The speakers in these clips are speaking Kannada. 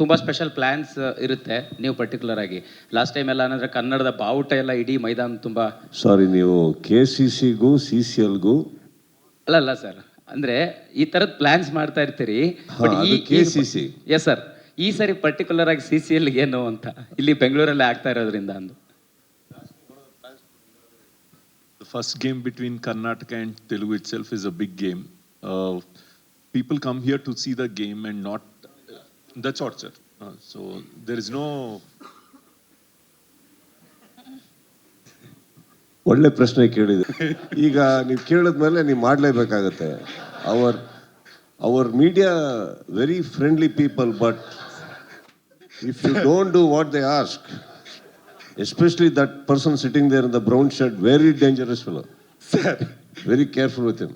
ತುಂಬ ಸ್ಪೆಷಲ್ ಪ್ಲ್ಯಾನ್ಸ್ ಇರುತ್ತೆ. ನೀವು ಪರ್ಟಿಕ್ಯುಲರ್ ಆಗಿ ಲಾಸ್ಟ್ ಟೈಮ್ ಎಲ್ಲ ಏನಂದ್ರೆ ಕನ್ನಡದ ಬಾವುಟ ಎಲ್ಲ ಇಡೀ ಮೈದಾನ ತುಂಬ ಸಾರಿ, ನೀವು KCCಗೂ CCLಗೂ ಅಲ್ಲ ಸರ್, ಅಂದ್ರೆ ಈ ಥರದ್ದು ಪ್ಲ್ಯಾನ್ಸ್ ಮಾಡ್ತಾ ಇರ್ತೀರಿ. ಬಟ್ ಈ KCC ಎಸ್ ಸರ್, ಈ ಸರಿ ಪರ್ಟಿಕ್ಯುಲರ್ ಆಗಿ CCL ಏನು ಅಂತ ಇಲ್ಲಿ ಬೆಂಗಳೂರಲ್ಲೇ ಆಗ್ತಾ ಇರೋದ್ರಿಂದ ಅಂದು. The first game between Karnataka and Telugu itself is a big game. People come here to see the game and not. That's all, sir. So there is no. ಒಳ್ಳೆ ಪ್ರಶ್ನೆ ಕೇಳಿದೆ. ಈಗ ನೀವು ಕೇಳಿದ್ಮೇಲೆ ನೀವು ಮಾಡಲೇಬೇಕಾಗತ್ತೆ. our media very friendly people, but if you don't do what they ask, especially that person sitting there in the brown shirt, very dangerous fellow. Sir, very careful with him.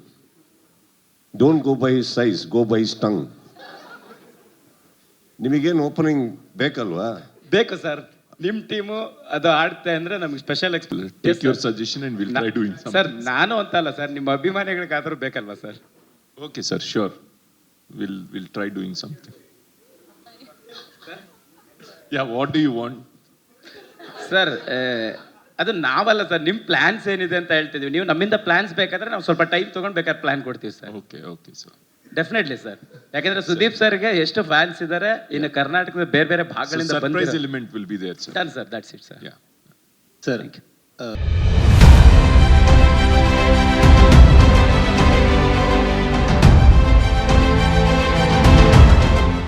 Don't go by his size, go by his tongue. ನಿಮಗೇನು ಓಪನಿಂಗ್ ಬೇಕಲ್ವಾ? ಬೇಕು ಸರ್, ನಿಮ್ಮ ಟೀಮು ಅದು ಆಡ್ತೆ ಅಂದ್ರೆ ನಮ್ಗೆ special Take your suggestion and we'll try doing something. Sir, ನಾನು ಅಂತಲ್ಲ ಸರ್, ನಿಮ್ಮ ಅಭಿಮಾನಿಗಳಿಗಾದ್ರೂ ಬೇಕಲ್ವಾ sir? Okay, sir. Sure. We'll try doing something. Yeah. What do you want? Sir, ಅದು ನಾವಲ್ಲ ಸರ್, ನಿಮ್ಮ ಪ್ಲಾನ್ಸ್ ಏನಿದೆ ಅಂತ ಹೇಳ್ತಿದ್ವಿ. ನೀವು ನಮ್ಮಿಂದ ಪ್ಲಾನ್ಸ್ ಬೇಕಾದ್ರೆ ನಾವು ಸ್ವಲ್ಪ ಟೈಮ್ ತೊಗೊಂಡು ಬೇಕಾದ್ರೆ ಪ್ಲಾನ್ ಕೊಡ್ತೀವಿ sir. Okay, sir. Definitely sir, ಯಾಕಂದ್ರೆ ಸುದೀಪ್ ಸರ್ಗೆ ಎಷ್ಟು ಫ್ಯಾನ್ಸ್ ಇದ್ದಾರೆ, ಇನ್ನು ಕರ್ನಾಟಕದ ಬೇರೆ ಬೇರೆ ಭಾಗಗಳಿಂದ So surprise element will be there, sir. Done sir, that's it sir. Yeah. Sir, thank you.